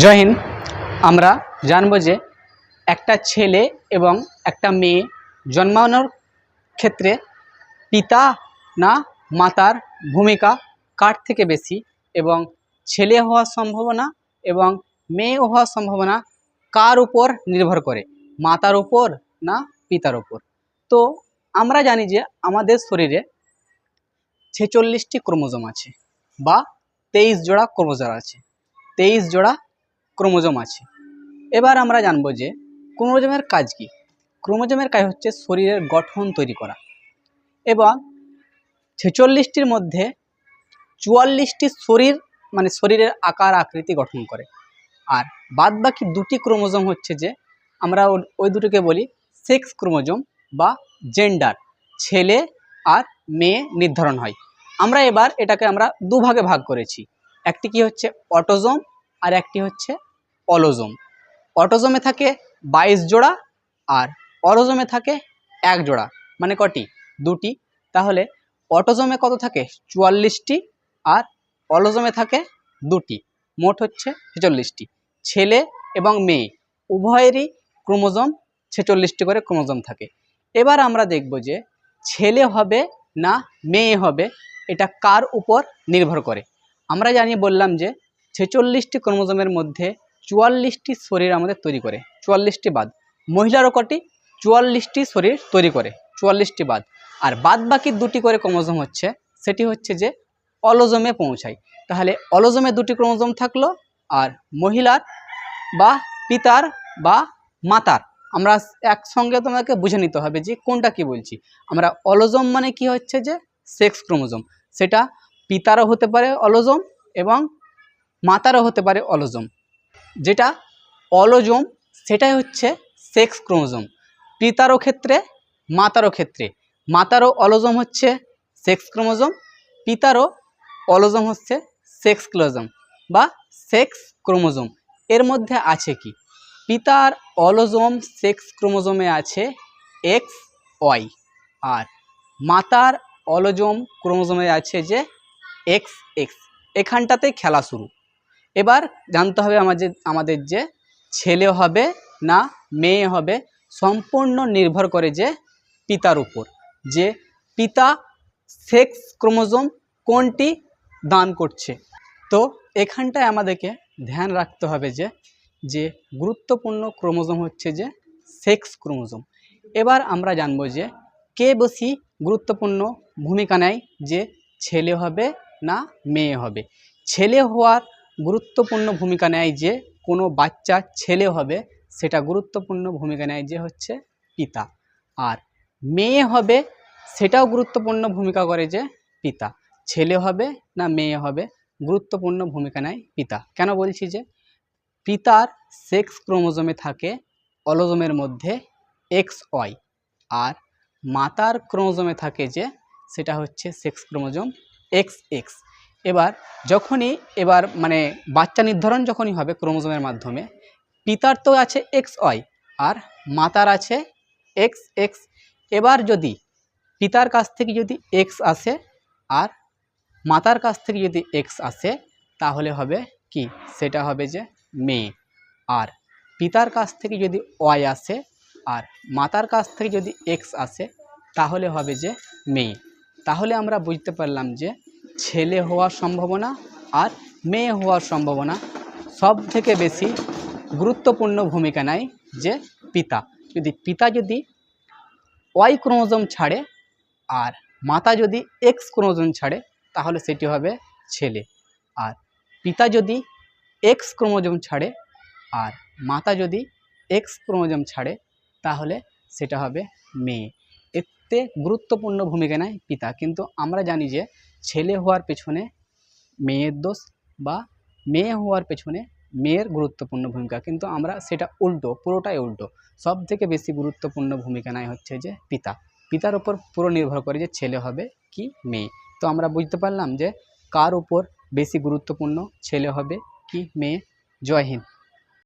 জয় হিন্দ। আমরা জানবো যে একটা ছেলে এবং একটা মেয়ে জন্মানোর ক্ষেত্রে পিতা না মাতার ভূমিকা কার থেকে বেশি, এবং ছেলে হওয়ার সম্ভাবনা এবং মেয়ে হওয়ার সম্ভাবনা কার উপর নির্ভর করে, মাতার উপর না পিতার উপর। তো আমরা জানি যে আমাদের শরীরে 46টি ক্রোমোজোম আছে বা 23 জোড়া ক্রোমোজোম আছে 23 জোড়া ক্রোমোজোম আছে। এবার আমরা জানবো যে ক্রোমোজোমের কাজ কি। ক্রোমোজোমের কাজ হচ্ছে শরীরের গঠন তৈরি করা, এবং 46টির মধ্যে 44টি শরীরের আকার আকৃতি গঠন করে, আর বাদ বাকি দুটি ক্রোমোজোম হচ্ছে যে আমরা ওই দুটোকে বলি সেক্স ক্রোমোজোম বা জেন্ডার, ছেলে আর মেয়ে নির্ধারণ হয়। আমরা এবার এটাকে আমরা দুভাগে ভাগ করেছি, একটি কি হচ্ছে অটোজোম আর একটি হচ্ছে অলোজোম। অটোজোমে থাকে 22 জোড়া আর অলোজোমে থাকে 1 জোড়া, মানে কটি? দুটি। তাহলে অটোজোমে কত থাকে? 44টি, আর অলোজোমে থাকে দুটি, মোট হচ্ছে 46টি। ছেলে এবং মেয়ে উভয়েরই ক্রোমোজোম 46টি করে ক্রোমোজোম থাকে। এবার আমরা দেখব যে ছেলে হবে না মেয়ে হবে এটা কার উপর নির্ভর করে। আমরা বললাম যে 46টি ক্রোমোজোমের মধ্যে 44টি শরীর আমাদের তৈরি করে, 44টি বাদ। মহিলারও কটি? 44টি শরীর তৈরি করে, 44টি বাদ। আর বাদ বাকি দুটি করে ক্রোমোজোম হচ্ছে, সেটি হচ্ছে যে অলোজোমে পৌঁছায়। তাহলে অলোজোমে দুটি ক্রোমোজোম থাকলো, আর মহিলার বা পিতার বা মাতার, আমরা একসঙ্গে তোমাকে বুঝে নিতে হবে যে কোনটা কি বলছি। আমরা অলোজোম মানে কি হচ্ছে যে সেক্স ক্রোমোজোম, সেটা পিতারও হতে পারে অলোজোম এবং মাতারও হতে পারে অলোজোম। যেটা অলোজোম সেটাই হচ্ছে সেক্স ক্রোমোজোম, পিতারও ক্ষেত্রে মাতারও ক্ষেত্রে। মাতারও অলোজোম হচ্ছে সেক্স ক্রোমোজোম, পিতারও অলোজোম হচ্ছে সেক্স ক্রোমোজোম বা সেক্স ক্রোমোজোম। এর মধ্যে আছে কি? পিতার অলোজোম সেক্স ক্রোমোজোমে আছে এক্স ওয়াই, আর মাতার অলোজোম ক্রোমোজোমে আছে যে এক্স এক্স। এখানটাতেই খেলা শুরু। এবার জানতে হবে আমাদের যে ছেলে হবে না মেয়ে হবে সম্পূর্ণ নির্ভর করে যে পিতার উপর, যে পিতা সেক্স ক্রোমোজোম কোনটি দান করছে। তো এখানটায় আমাদেরকে ধ্যান রাখতে হবে যে গুরুত্বপূর্ণ ক্রোমোজোম হচ্ছে যে সেক্স ক্রোমোজোম। এবার আমরা জানবো যে কে বেশি গুরুত্বপূর্ণ ভূমিকা নেয়, যে ছেলে হবে না মেয়ে হবে। ছেলে হওয়ার গুরুত্বপূর্ণ ভূমিকা নেয় যে কোনো বাচ্চা ছেলে হবে, সেটা গুরুত্বপূর্ণ ভূমিকা নেয় যে হচ্ছে পিতা। আর মেয়ে হবে সেটাও গুরুত্বপূর্ণ ভূমিকা করে যে পিতা। ছেলে হবে না মেয়ে হবে গুরুত্বপূর্ণ ভূমিকা নেয় পিতা। কেন বলছি? যে পিতার সেক্স ক্রোমোজোমে থাকে অলোজোমের মধ্যে এক্স ওয়াই, আর মাতার ক্রোমোজোমে থাকে যে সেটা হচ্ছে সেক্স ক্রোমোজোম এক্স এক্স। এবার বাচ্চা নির্ধারণ যখনই হবে ক্রোমোজোমের মাধ্যমে, পিতার তো আছে এক্স ওয়াই আর মাতার আছে এক্স এক্স। এবার যদি পিতার কাছ থেকে যদি এক্স আসে আর মাতার কাছ থেকে যদি এক্স আসে, তাহলে হবে কি? সেটা হবে যে মেয়ে। আর পিতার কাছ থেকে যদি ওয়াই আসে আর মাতার কাছ থেকে যদি এক্স আসে, তাহলে হবে যে মেয়ে। তাহলে আমরা বুঝতে পারলাম যে ছেলে হওয়ার সম্ভাবনা আর মেয়ে হওয়ার সম্ভাবনা সব থেকে বেশি গুরুত্বপূর্ণ ভূমিকা নেয় যে পিতা। পিতা যদি ওয়াই ক্রোমোজোম ছাড়ে আর মাতা যদি এক্স ক্রোমোজোম ছাড়ে, তাহলে সেটি হবে ছেলে। আর পিতা যদি এক্স ক্রোমোজোম ছাড়ে আর মাতা যদি এক্স ক্রোমোজোম ছাড়ে, তাহলে সেটা হবে মেয়ে। এতে গুরুত্বপূর্ণ ভূমিকা নেয় পিতা। কিন্তু আমরা জানি যে ছেলে হওয়ার পেছনে মেয়ের দোষ, বা মেয়ে হওয়ার পেছনে মেয়ের গুরুত্বপূর্ণ ভূমিকা, কিন্তু আমরা সেটা উল্টো, পুরোটাই উল্টো। সব থেকে বেশি গুরুত্বপূর্ণ ভূমিকা নেয় হচ্ছে যে পিতা। পিতার উপর পুরো নির্ভর করে যে ছেলে হবে কি মেয়ে। তো আমরা বুঝতে পারলাম যে কার উপর বেশি গুরুত্বপূর্ণ, ছেলে হবে কি মেয়ে। জয় হিন্দ।